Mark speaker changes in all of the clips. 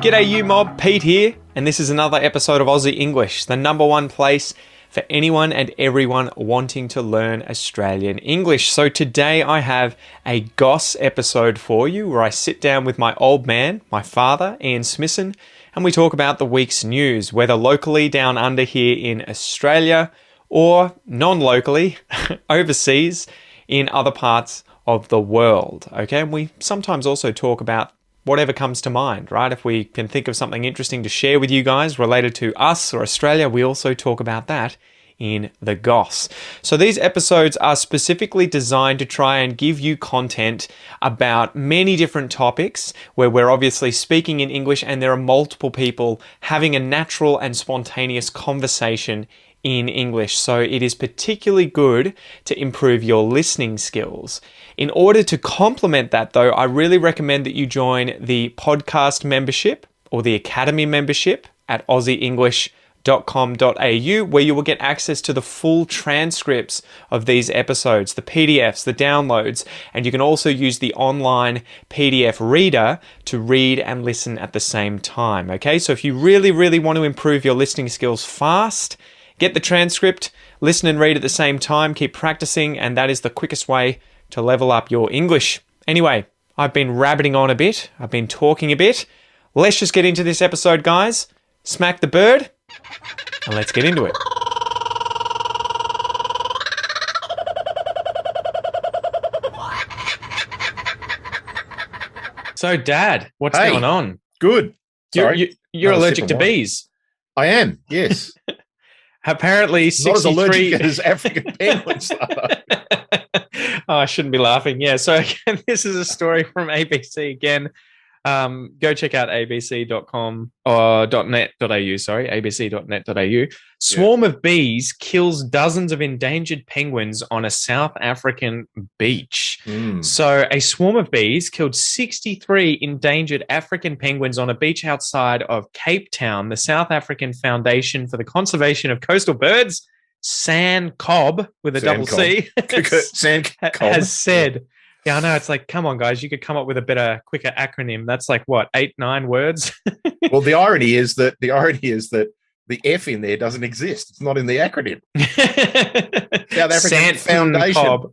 Speaker 1: G'day you mob, Pete here, and this is another episode of Aussie English, the number one place for anyone and everyone wanting to learn Australian English. So today I have a Goss episode for you where I sit down with my old man, my father, Ian Smithson, and we talk about the week's news, whether locally down under here in Australia or non-locally overseas in other parts of the world. Okay, and we sometimes also talk about whatever comes to mind, right? If we can think of something interesting to share with you guys related to us or Australia, we also talk about that in the Goss. So these episodes are specifically designed to try and give you content about many different topics where we're obviously speaking in English and there are multiple people having a natural and spontaneous conversation in English. So it is particularly good to improve your listening skills. In order to complement that though, I really recommend that you join the podcast membership or the academy membership at aussieenglish.com.au, where you will get access to the full transcripts of these episodes, the PDFs, the downloads, and you can also use the online PDF reader to read and listen at the same time. Okay, so if you really, really want to improve your listening skills fast, get the transcript, listen and read at the same time, keep practicing, and that is the quickest way to level up your English. Anyway, I've been rabbiting on a bit. I've been talking a bit. Let's just get into this episode, guys. Smack the bird, and let's get into it. So, Dad, what's going on?
Speaker 2: Good.
Speaker 1: You're allergic to bees.
Speaker 2: I am, yes.
Speaker 1: Apparently, 63...
Speaker 2: Not as allergic as African penguins.
Speaker 1: Oh, I shouldn't be laughing. Yeah, so again, this is a story from ABC again. Go check out abc.com or .net.au, sorry, abc.net.au. Swarm of bees kills dozens of endangered penguins on a South African beach. So a swarm of bees killed 63 endangered African penguins on a beach outside of Cape Town. The South African Foundation for the Conservation of Coastal Birds, SANCCOB with a double C, has said... Yeah, I know. It's like, come on, guys. You could come up with a better, quicker acronym. That's like, what, 8-9 words?
Speaker 2: Well, the irony is that the F in there doesn't exist. It's not in the acronym. South African Foundation.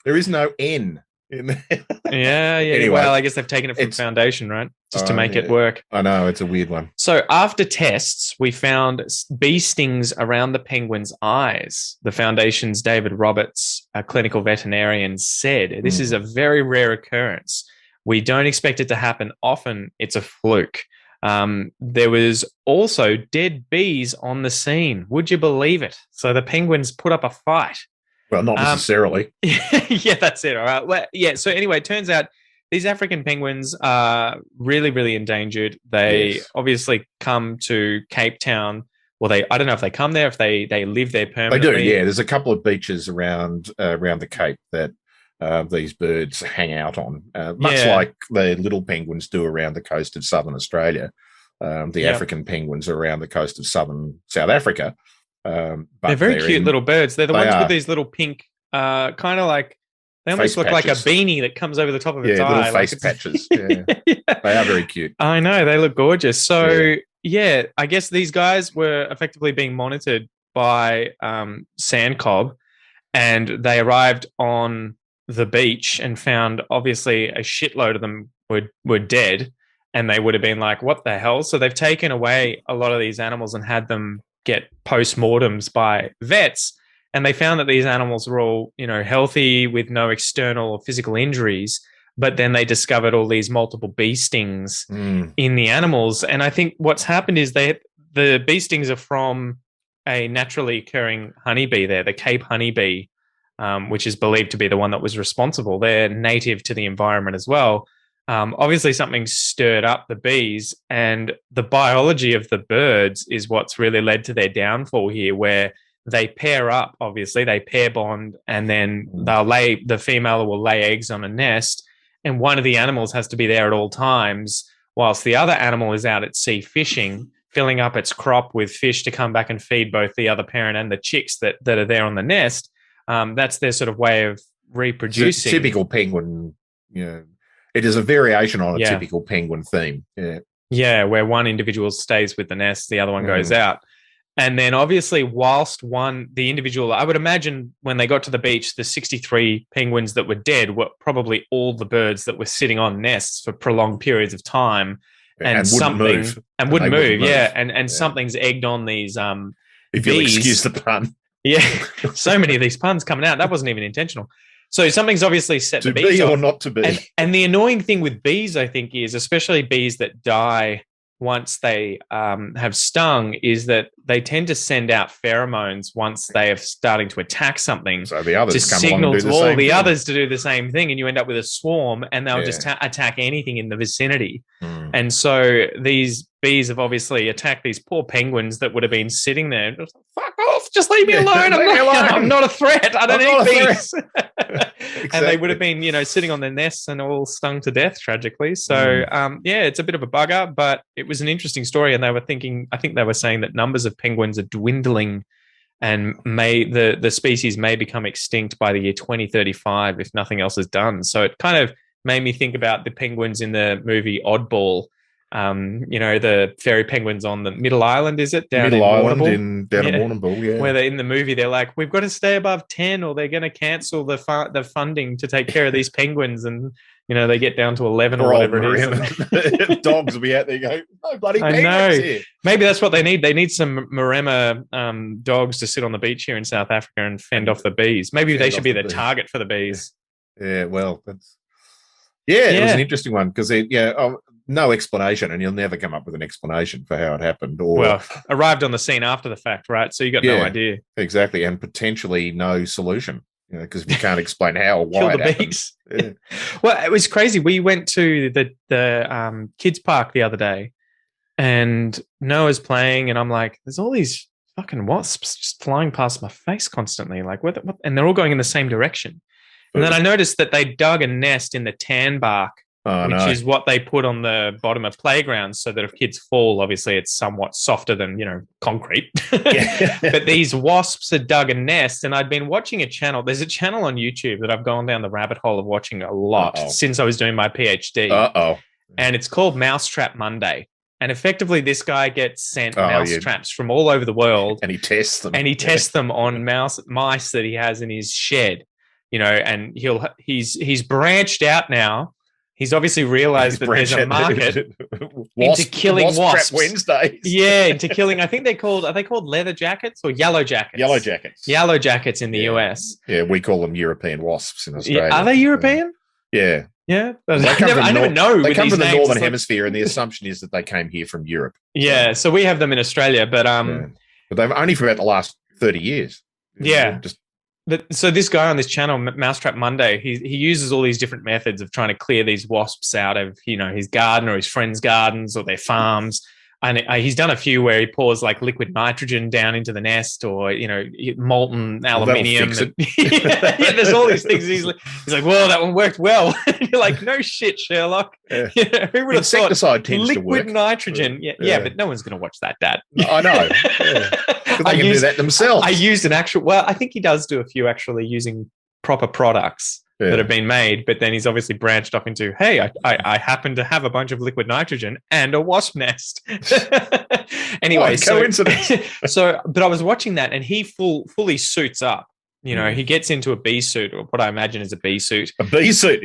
Speaker 2: There is no N in there.
Speaker 1: Yeah. Anyway, well, I guess they've taken it from foundation, right? Just to make it work.
Speaker 2: I know. It's a weird one.
Speaker 1: So after tests, we found bee stings around the penguin's eyes. The foundation's David Roberts, a clinical veterinarian, said this is a very rare occurrence. We don't expect it to happen often. It's a fluke. There was also dead bees on the scene. Would you believe it? So the penguins put up a fight.
Speaker 2: Well, not necessarily.
Speaker 1: Yeah, that's it. All right. Well, yeah. So anyway, it turns out these African penguins are really, really endangered. They obviously come to Cape Town. Well, I don't know if they come there, if they live there permanently.
Speaker 2: They do, yeah. There's a couple of beaches around the Cape that these birds hang out on, much like the little penguins do around the coast of southern Australia. The African penguins are around the coast of southern South Africa. But
Speaker 1: they're very cute little birds. They're the ones with these little pink, kind of like, they almost look like a beanie that comes over the top of its eye.
Speaker 2: Little face patches. Yeah. They are very cute.
Speaker 1: I know. They look gorgeous. So, I guess these guys were effectively being monitored by SANCCOB, and they arrived on the beach and found, obviously, a shitload of them were dead, and they would have been like, what the hell? So they've taken away a lot of these animals and had them get post-mortems by vets. And they found that these animals were all, healthy with no external or physical injuries. But then they discovered all these multiple bee stings in the animals. And I think what's happened is the bee stings are from a naturally occurring honeybee there, the Cape honeybee, which is believed to be the one that was responsible. They're native to the environment as well. Obviously, something stirred up the bees, and the biology of the birds is what's really led to their downfall here, where they pair up, obviously, they pair bond, and then the female will lay eggs on a nest, and one of the animals has to be there at all times, whilst the other animal is out at sea fishing, filling up its crop with fish to come back and feed both the other parent and the chicks that are there on the nest. That's their sort of way of reproducing.
Speaker 2: Typical penguin, it is a variation on a typical penguin theme. Yeah.
Speaker 1: Yeah, where one individual stays with the nest, the other one goes out. And then obviously, whilst the individual, I would imagine when they got to the beach, the 63 penguins that were dead were probably all the birds that were sitting on nests for prolonged periods of time and
Speaker 2: wouldn't move.
Speaker 1: And wouldn't move. Yeah. And something's egged on these
Speaker 2: if you'll excuse the pun.
Speaker 1: Yeah. So many of these puns coming out. That wasn't even intentional. So something's obviously set the bees
Speaker 2: to be
Speaker 1: off.
Speaker 2: or not to be.
Speaker 1: And the annoying thing with bees, I think, is especially bees that die once they have stung, is that they tend to send out pheromones once they are starting to attack something.
Speaker 2: So the others
Speaker 1: to signal to all the others to do the same thing, and you end up with a swarm, and they'll just attack anything in the vicinity. And so these bees have obviously attacked these poor penguins that would have been sitting there. Just, fuck off! Just leave me alone. I'm not a threat. I don't need bees. Exactly. And they would have been, sitting on their nests and all stung to death tragically. So, it's a bit of a bugger, but it was an interesting story. And they were I think they were saying that numbers of penguins are dwindling, and the species may become extinct by the year 2035 if nothing else is done. So it kind of made me think about the penguins in the movie Oddball. The fairy penguins on the Middle Island, is it?
Speaker 2: Middle Island in Warrnambool, yeah.
Speaker 1: Where in the movie they're like, we've got to stay above 10 or they're going to cancel the funding to take care of these penguins, and they get down to 11 or whatever it is.
Speaker 2: Dogs will be out there going, no bloody penguins here.
Speaker 1: Maybe that's what they need. They need some Maremma dogs to sit on the beach here in South Africa and fend off the bees. Maybe they should be the target for the bees.
Speaker 2: Yeah, well, it was an interesting one because no explanation, and you'll never come up with an explanation for how it happened. Or
Speaker 1: arrived on the scene after the fact, right? So you got no idea.
Speaker 2: Exactly, and potentially no solution, because we can't explain how or why it happened. Yeah.
Speaker 1: Well, it was crazy. We went to the kids park the other day, and Noah's playing, and I'm like, there's all these fucking wasps just flying past my face constantly. Like, what? And they're all going in the same direction. And then I noticed that they dug a nest in the tan bark, which is what they put on the bottom of playgrounds so that if kids fall, obviously it's somewhat softer than, concrete. But these wasps had dug a nest, and I'd been watching a channel. There's a channel on YouTube that I've gone down the rabbit hole of watching a lot since I was doing my PhD. And it's called Mousetrap Monday. And effectively, this guy gets sent mousetraps from all over the world.
Speaker 2: And he tests them.
Speaker 1: And he tests them on mice that he has in his shed. And he's branched out now. He's obviously realized that there's a market into killing wasps.
Speaker 2: Wednesdays.
Speaker 1: Yeah, into killing. I think are they called leather jackets or yellow jackets?
Speaker 2: Yellow jackets.
Speaker 1: Yellow jackets in the US.
Speaker 2: Yeah, we call them European wasps in Australia.
Speaker 1: Yeah. Are they European?
Speaker 2: Yeah.
Speaker 1: Yeah.
Speaker 2: I never know. They come from the Northern Hemisphere, and the assumption is that they came here from Europe.
Speaker 1: Yeah, so we have them in Australia, but
Speaker 2: but they've only for about the last 30 years.
Speaker 1: Yeah. So this guy on this channel, Mousetrap Monday, he uses all these different methods of trying to clear these wasps out of his garden or his friends' gardens or their farms. And he's done a few where he pours like liquid nitrogen down into the nest, or molten aluminium. There's all these things. He's like, "Whoa, that one worked well." You're like, "No shit, Sherlock."
Speaker 2: Yeah.
Speaker 1: Who would have
Speaker 2: Insecticide tends
Speaker 1: liquid
Speaker 2: to work.
Speaker 1: Nitrogen? Yeah, but no one's going to watch that, Dad.
Speaker 2: I know. They can do that themselves.
Speaker 1: I used an actual. Well, I think he does do a few actually using proper products that have been made, but then he's obviously branched off into, hey, I happen to have a bunch of liquid nitrogen and a wasp nest. Anyway,
Speaker 2: coincidence.
Speaker 1: But I was watching that, and he fully suits up. He gets into a bee suit, or what I imagine is a bee suit.
Speaker 2: A bee suit?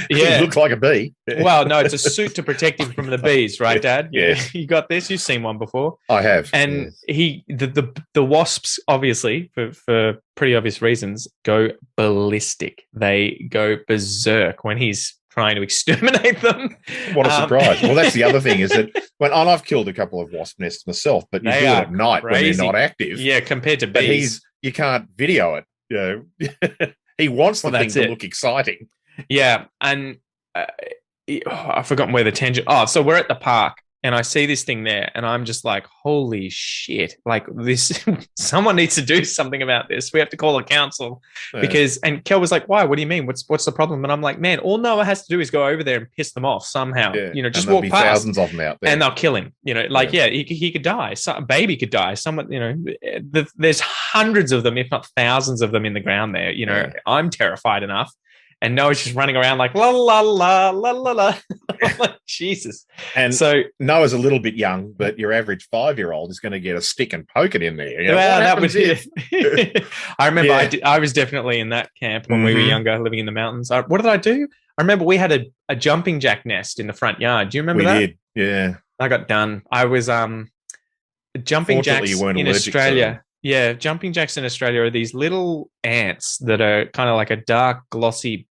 Speaker 1: Yeah.
Speaker 2: He looks like a bee.
Speaker 1: Well, no, it's a suit to protect him from the bees, right, Dad?
Speaker 2: Yeah.
Speaker 1: You got this? You've seen one before.
Speaker 2: I have.
Speaker 1: And the wasps, obviously, for pretty obvious reasons, go ballistic. They go berserk when he's trying to exterminate them.
Speaker 2: What a surprise. Well, that's the other thing, is that I've killed a couple of wasp nests myself, but you do it at night when they're not active.
Speaker 1: Yeah, compared to bees.
Speaker 2: You can't video it. He wants the thing to look exciting.
Speaker 1: Yeah, and I've forgotten where the tangent. So we're at the park, and I see this thing there, and I'm just like, holy shit! Like this, someone needs to do something about this. We have to call a council because. And Kel was like, "Why? What do you mean? What's the problem?" And I'm like, "Man, all Noah has to do is go over there and piss them off somehow.
Speaker 2: Yeah.
Speaker 1: Just walk past.
Speaker 2: Thousands of them out there,
Speaker 1: and they'll kill him. He could die. A baby could die. Someone, there's hundreds of them, if not thousands of them, in the ground there. I'm terrified enough." And Noah's just running around like, la, la, la, la, la, la. I'm like, Jesus.
Speaker 2: And so Noah's a little bit young, but your average 5-year-old is going to get a stick and poke it in there. You know,
Speaker 1: well, that was it. I remember I was definitely in that camp when we were younger, living in the mountains. What did I do? I remember we had a jumping jack nest in the front yard. Do you remember that?
Speaker 2: We did, yeah.
Speaker 1: I got done. I was jumping jacks in Australia. Yeah, jumping jacks in Australia are these little ants that are kind of like a dark, glossy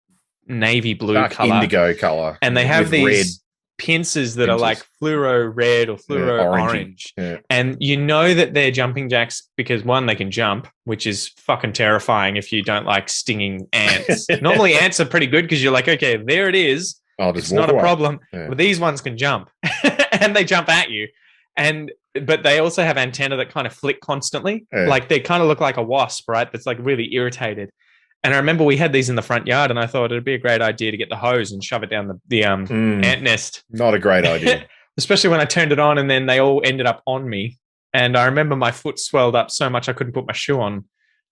Speaker 1: navy blue color,
Speaker 2: indigo color,
Speaker 1: and they have these pincers that are like fluoro red or fluoro orange.
Speaker 2: Yeah.
Speaker 1: And you know that they're jumping jacks because, one, they can jump, which is fucking terrifying if you don't like stinging ants. Normally ants are pretty good because you're like, okay, there it is. It's not a problem. Yeah. But these ones can jump and they jump at you. But they also have antennae that kind of flick constantly. Yeah. Like they kind of look like a wasp, right? That's like really irritated. And I remember we had these in the front yard, and I thought it'd be a great idea to get the hose and shove it down the ant nest.
Speaker 2: Not a great idea.
Speaker 1: Especially when I turned it on and then they all ended up on me. And I remember my foot swelled up so much I couldn't put my shoe on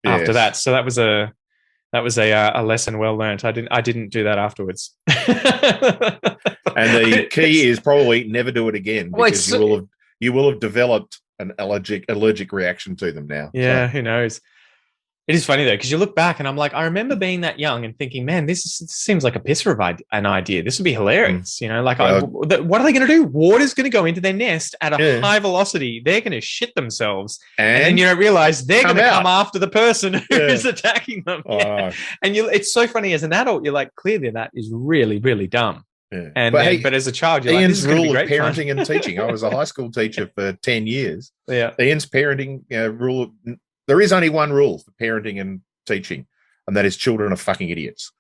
Speaker 1: after that. So that was a lesson well learned. I didn't do that afterwards.
Speaker 2: And the key is probably never do it again, because you will have developed an allergic reaction to them now.
Speaker 1: Yeah, who knows? It is funny though, because you look back and I'm like, I remember being that young and thinking, man, this seems like a pisser of an idea. This would be hilarious. You know, like what are they going to do? Water's going to go into their nest at a high velocity. They're going to shit themselves. And then you don't realize they're going to come after the person who's attacking them. Oh. Yeah. And it's so funny as an adult, you're like, clearly that is really, really dumb. Yeah. But as a child, you're
Speaker 2: Ian's
Speaker 1: like,
Speaker 2: rule of parenting and teaching. I was a high school teacher for 10 years.
Speaker 1: Yeah.
Speaker 2: Ian's parenting rule. There is only one rule for parenting and teaching, and that is children are fucking idiots.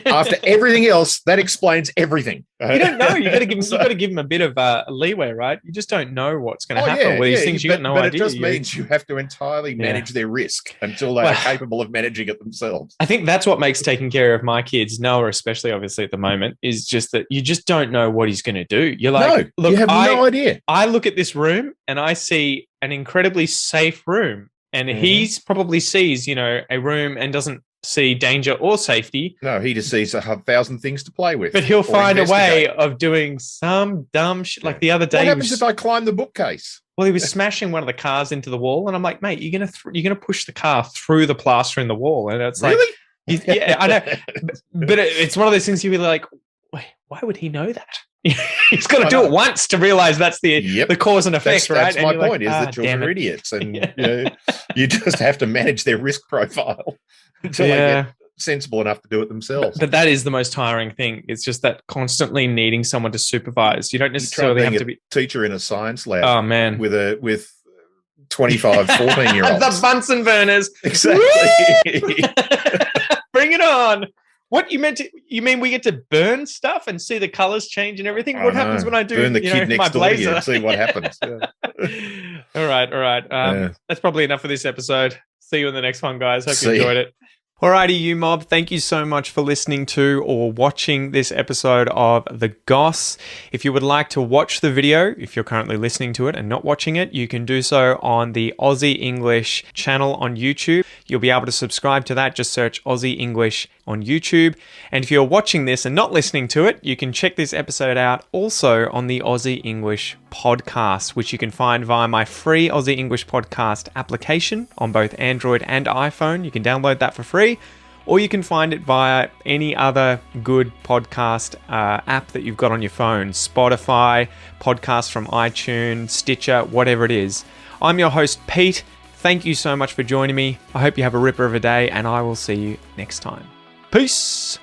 Speaker 2: After everything else, that explains everything.
Speaker 1: You don't know. You got to give them a bit of leeway, right? You just don't know what's going to happen with these things. You got no idea.
Speaker 2: But it just means you have to entirely manage their risk until they are capable of managing it themselves.
Speaker 1: I think that's what makes taking care of my kids, Noah especially, obviously at the moment, is just that you just don't know what he's going to do. You're like,
Speaker 2: look, you have no idea.
Speaker 1: I look at this room and I see an incredibly safe room. And he's probably sees, a room and doesn't see danger or safety.
Speaker 2: No, he just sees 1,000 things to play with.
Speaker 1: But he'll find a way of doing some dumb shit. Like the other day,
Speaker 2: what happens if I climb the bookcase?
Speaker 1: Well, he was smashing one of the cars into the wall, and I'm like, mate, you're gonna push the car through the plaster in the wall, and it's like, yeah, I know. But it's one of those things you'd be like, wait, why would he know that? He's got to do it once to realize that's the cause and effect, right?
Speaker 2: That's my point, is that children are idiots, and you just have to manage their risk profile until they get sensible enough to do it themselves.
Speaker 1: But that is the most tiring thing. It's just that constantly needing someone to supervise. You don't necessarily have to be
Speaker 2: a teacher in a science lab.
Speaker 1: Oh man,
Speaker 2: with 25, 14-year-olds.
Speaker 1: The Bunsen burners.
Speaker 2: Exactly.
Speaker 1: Bring it on. What you mean we get to burn stuff and see the colors change and everything? What happens when I do
Speaker 2: burn the kid next door to you and see what happens?
Speaker 1: All right. That's probably enough for this episode. See you in the next one, guys. Hope you enjoyed it. Alrighty, you mob. Thank you so much for listening to or watching this episode of The Goss. If you would like to watch the video, if you're currently listening to it and not watching it, you can do so on the Aussie English channel on YouTube. You'll be able to subscribe to that. Just search Aussie English on YouTube. And if you're watching this and not listening to it, you can check this episode out also on the Aussie English podcast, which you can find via my free Aussie English podcast application on both Android and iPhone. You can download that for free, or you can find it via any other good podcast app that you've got on your phone. Spotify, podcasts from iTunes, Stitcher, whatever it is. I'm your host, Pete. Thank you so much for joining me. I hope you have a ripper of a day, and I will see you next time. Peace.